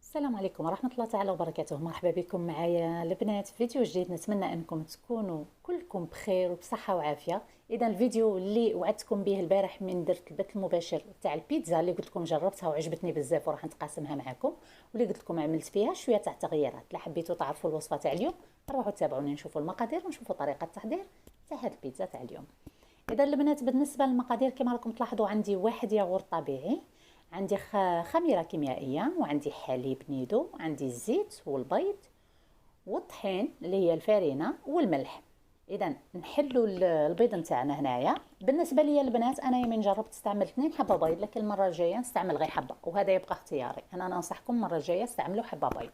السلام عليكم ورحمة الله تعالى وبركاته. مرحبا بكم معايا البنات في فيديو جديد. نتمنى انكم تكونوا كلكم بخير وبصحة وعافية. اذا الفيديو اللي وعدتكم به البارح من درت البث المباشر تاع البيتزا اللي قلت لكم جربتها وعجبتني بزاف وراح نتقاسمها معكم، واللي قلت لكم عملت فيها شوية تاع تغييرات. لا حبيتوا تعرفوا الوصفة تاع اليوم روحوا تابعوني نشوفوا المقادير ونشوفوا طريقة التحضير تاع هاد البيتزا تاع اليوم. اذا البنات بالنسبة للمقادير كما راكم تلاحظوا عندي واحد ياغورت طبيعي، عندي خميرة كيميائية، وعندي حليب نيدو، عندي الزيت والبيض والطحين اللي هي الفارينة والملح. اذا نحلوا البيض نتاعنا هنايا. بالنسبه لي البنات انا يمين جربت استعمل 2 حبه بيض، لكن المره الجايه نستعمل غير حبه، وهذا يبقى اختياري. انا ننصحكم المره الجايه استعملوا حبه بيض.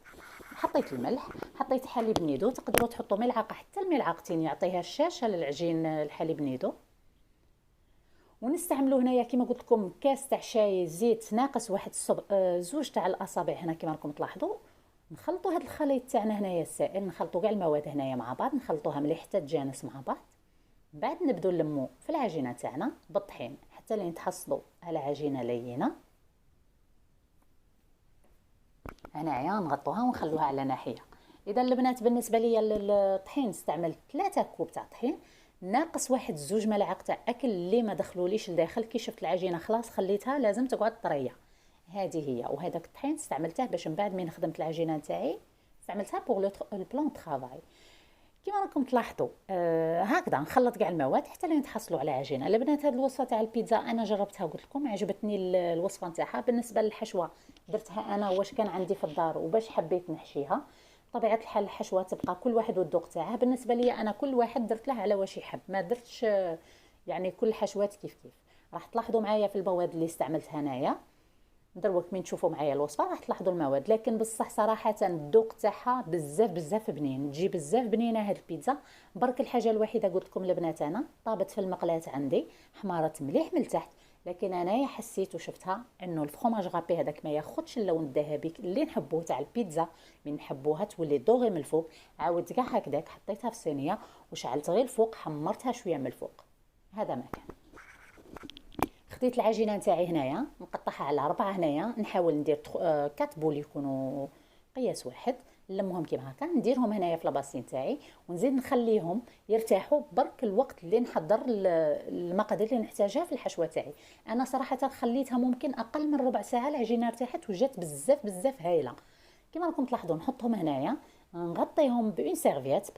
حطيت الملح، حطيت حليب نيدو، تقدروا تحطوا ملعقه حتى الملعقتين يعطيها الشاشه للعجين الحليب نيدو. ونستعملوا هنايا كما قلت لكم كاس تاع شاي زيت ناقص واحد زوج تاع الاصابع هنا كما راكم تلاحظوا. نخلطوا هذا الخليط تاعنا هنايا السائل، نخلطوا كاع المواد هنايا مع بعض، نخلطوها مليح حتى تجانس مع بعض. بعد نبداو نلمو في العجينه تاعنا بالطحين حتى لين تحصلوا على عجينه لينه. هنايا نغطوها ونخلوها على ناحيه. اذا البنات بالنسبه لي للطحين استعملت 3 كوب تاع طحين ناقص واحد زوج ملاعق تاع اكل اللي ما دخلوليش لداخل. كي شفت العجينه خلاص خليتها لازم تقعد طريه. هذه هي. وهذاك الطحين استعملته باش من بعد من خدمت العجينه تاعي استعملتها بوغ البلان طرافاي. كما راكم تلاحظوا هكذا نخلط كاع المواد حتى لين تحصلوا على عجينه. البنات هذه الوصفه تاع البيتزا انا جربتها وقلت لكم عجبتني الوصفه نتاعها. بالنسبه للحشوه درتها انا واش كان عندي في الدار وباش حبيت نحشيها. طبيعه الحال الحشوه تبقى كل واحد والذوق تاعها. بالنسبه لي انا كل واحد درت له على واش يحب، ما درتش يعني كل الحشوات كيف كيف. راح تلاحظوا معايا في المواد اللي استعملتها هنايا دروك من تشوفوا معايا الوصفه راح تلاحظوا المواد. لكن بصح صراحه الذوق تاعها بزاف بزاف بنين، تجي بزاف بنينه هاد البيتزا. برك الحاجه الوحيده قلت لكم البنات انا طابت في المقلاه عندي حمارت مليح من التحت، لكن انايا حسيت وشفتها انه الفرomاج غابي هذاك ما ياخذش اللون الذهبي اللي نحبوه تاع البيتزا. من نحبوها تولي دوغي من الفوق. عاودت كاع هكذاك حطيتها في الصينيه وشعلت غير الفوق، حمرتها شويه من الفوق. هذا ما كان. خديت العجينه نتاعي هنايا نقطعها على 4 هنايا، نحاول ندير 4 بول يكونوا قياس واحد. نلمهم كيما هكا نديرهم هنايا في لاباسين تاعي ونزيد نخليهم يرتاحوا برك الوقت اللي نحضر المقادير اللي نحتاجها في الحشوه تاعي. انا صراحه خليتها ممكن اقل من ربع ساعه العجينه ارتاحت وجات بزاف بزاف هايله. كما راكم تلاحظوا نحطهم هنايا نغطيهم بون سيرفيات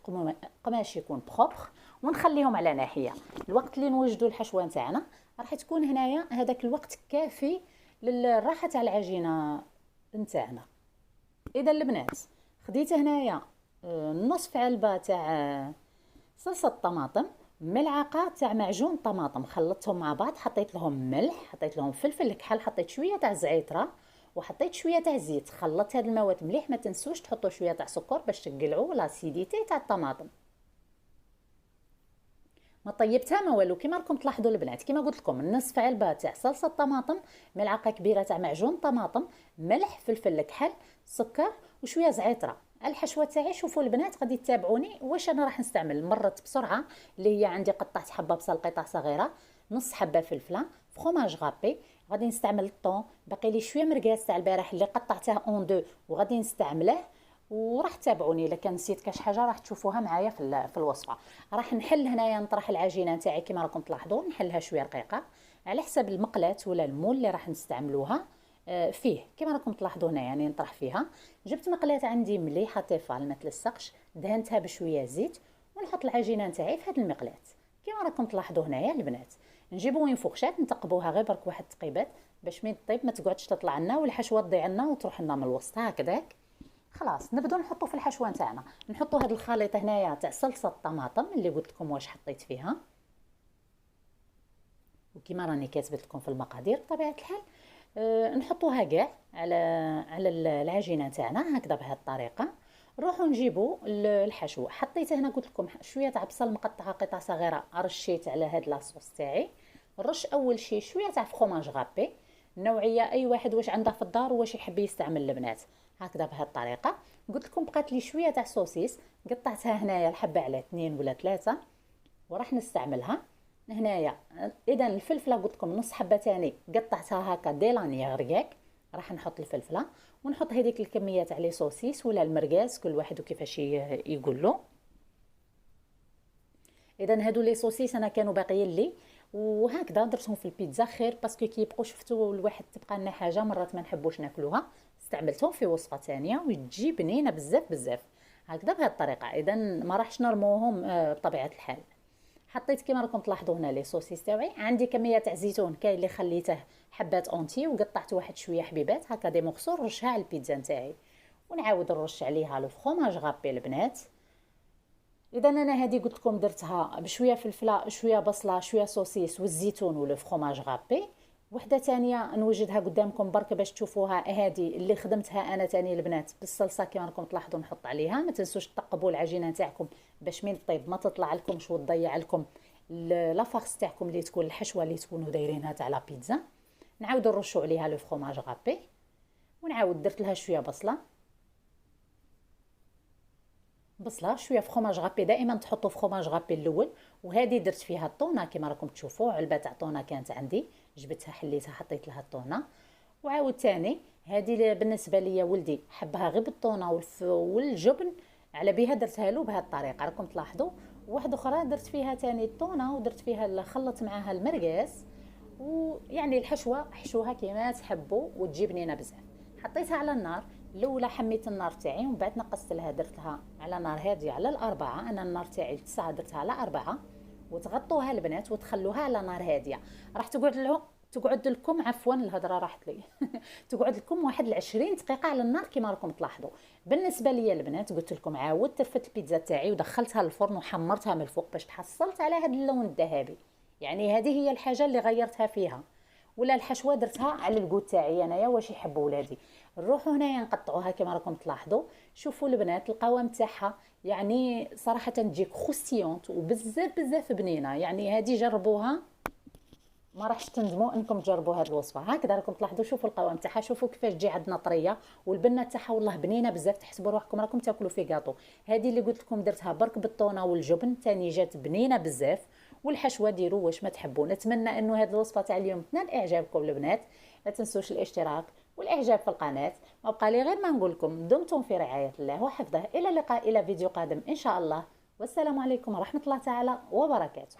قماش يكون بروبر ونخليهم على ناحيه. الوقت اللي نوجدوا الحشوه نتاعنا راح تكون هنايا هذاك الوقت كافي للراحه تاع العجينه نتاعنا. اذا البنات خديت هنايا نصف علبه تاع صلصه طماطم، ملعقه تاع معجون طماطم خلطتهم مع بعض، حطيت لهم ملح، حطيت لهم فلفل كحل، حطيت شويه تاع زعتره وحطيت شويه تاع زيت. خلطت هاد المواد مليح. ما تنسوش تحطوا شويه تاع سكر باش تقلعوا لاسيديتي تاع الطماطم. ما طيبتها ما والو. كيما راكم تلاحظوا البنات كيما قلت لكم نصف علبه تاع صلصه طماطم، ملعقه كبيره تاع معجون طماطم، ملح، فلفل كحل، سكر وشويه زعتره. الحشوه تاعي شوفوا البنات غادي تتابعوني واش انا راح نستعمل. مرت بسرعه اللي هي عندي قطعت حبه بصل قطع صغيره، نص حبه فلفله، فرomاج غابي. غادي نستعمل الطون، باقي لي شويه مرقاس تاع البارح اللي قطعته اون دو وغادي نستعمله. وراح تتابعوني الا كان نسيت كاش حاجه راح تشوفوها معايا في الوصفه. راح نحل هنايا نطرح العجينه نتاعي كما راكم تلاحظوا نحلها شويه رقيقه على حسب المقلاة ولا المول اللي راح نستعملوها فيه. كما راكم تلاحظوا هنا يعني نطرح فيها. جبت مقلاة عندي مليحه طيفال ما تلصقش، دهنتها بشويه زيت ونحط العجينه نتاعي في هذه المقلاة. كما راكم تلاحظوا هنايا البنات نجيبوا وين فوقشات نتقبوها غير برك واحد تقيبات باش من طيب ما تقعدش تطلع لنا والحشوه تضيع لنا وتروح لنا من الوسط هكذاك. خلاص نبداو نحطو في الحشوه نتاعنا. نحطو هذا الخليط هنايا تاع صلصه الطماطم اللي قلت لكم واش حطيت فيها، وكما راني كاتبت لكم في المقادير بطبيعه الحال. نحطوها كاع على العجينه نتاعنا هكذا بهذه الطريقه. نروحوا نجيبوا الحشو. حطيت هنا قلت لكم شويه تاع بصل مقطعه قطع صغيره، رشيت على هاد لاصوص تاعي. نرش اول شيء شويه تاع فرomاج غابي، نوعيه اي واحد واش عنده في الدار واش يحب يستعمل البنات هكذا بهذه الطريقه. قلت لكم بقات لي شويه تاع سوسيس قطعتها هنايا الحبه على 2 ولا 3 وراح نستعملها هنايا. اذا الفلفله قلت لكم نص حبه تاني قطعتها هكا ديلاني رقاق راح نحط الفلفله ونحط هذيك الكميه تاع لي سوسيس ولا المرقاز، كل واحد وكيفاش يقول له. اذا هادو لي سوسيس انا كانوا باقيين لي وهكذا درتهم في البيتزا خير، باسكو كيبقوا شفتوا الواحد تبقى لنا حاجه مرات ما نحبوش ناكلوها، استعملتهم في وصفه ثانيه وتجي بنينه بزاف بزاف هكذا بهذه الطريقه. اذا ما راحش نرموهم بطبيعه الحال. حطيت كما راكم تلاحظوا هنا لي سوسيس تاعي، عندي كميه تاع زيتون كاين اللي خليته حبات اونتي وقطعت واحد شويه حبيبات هكا دي مغسول رشها على البيتزا نتاعي، ونعاود نرش عليها لو فرomاج غابي البنات. اذا انا هذه قلت لكم درتها بشويه فلفله شويه بصله شويه سوسيس والزيتون ولو فرomاج غابي. وحده ثانيه نوجدها قدامكم برك باش تشوفوها، هذه اللي خدمتها انا ثاني البنات بالصلصه كما راكم تلاحظوا نحط عليها. ما تنسوش تقبوا العجينه تاعكم باش من طيب ما تطلع لكمش وتضيع لكم لافاغس تاعكم اللي تكون الحشوه اللي تكونوا دايرينها تاع لا بيتزا. نعاودوا نرشوا عليها لو فرomاج غابي، ونعاود درت لها شويه بصله شويه فرomاج غابي. دائما تحطوا فرomاج غابي الاول. وهذه درت فيها الطونه كما راكم تشوفوا، علبه تاع طونه كانت عندي جبتها حليتها حطيت لها الطونه. وعاود ثاني هذه بالنسبه لي ولدي حبها غير بالطونه والجبن، على بها درتها له بهذه الطريقه راكم تلاحظوا. واحده اخرى درت فيها ثاني الطونه ودرت فيها خلط معاها المرقاس، ويعني الحشوه حشوها كما تحبوا وتجي بنينه بزاف. حطيتها على النار الاولى، حميت النار تاعي ومن بعد نقصت لها درتها على نار هاديه على الاربعه. انا النار تاعي 9 درتها على 4، وتغطوها البنات وتخلوها على نار هاديه. راح تقعد لكم عفوا الهضره راحت لي تقعد لكم واحد 20 دقيقه على النار كما راكم تلاحظوا. بالنسبه لي البنات قلت لكم عاودت ترفت البيتزا تاعي ودخلتها للفرن وحمرتها من الفوق باش تحصلت على هذا اللون الذهبي. يعني هذه هي الحاجه اللي غيرتها فيها. ولا الحشوه درتها على الكود تاعي انايا واش يحبوا ولادي. نروحوا هنايا نقطعوها كما راكم تلاحظوا. شوفوا البنات القوام تاعها يعني صراحه تجيك خوستيونت وبزاف بزاف بنينه. يعني هذه جربوها ما راحش تندموا انكم تجربوا هذه الوصفه. هكذا راكم تلاحظوا شوفوا القوام تاعها، شوفوا كيفاش تجي عندنا طريه، والبنه تاعها والله بنينه بزاف تحسبوا روحكم راكم تاكلوا في كاطو. هذه اللي قلت لكم درتها برك بالطونه والجبن ثاني جات بنينه بزاف. والحشوه ديروا واش ما تحبوا. نتمنى انه هذه الوصفه تاع اليوم تنال اعجابكم البنات. لا تنسوش الاشتراك والاعجاب في القناه. ما بقى لي غير ما نقول لكم دمتم في رعايه الله وحفظه. الى اللقاء الى فيديو قادم ان شاء الله، والسلام عليكم ورحمه الله تعالى وبركاته.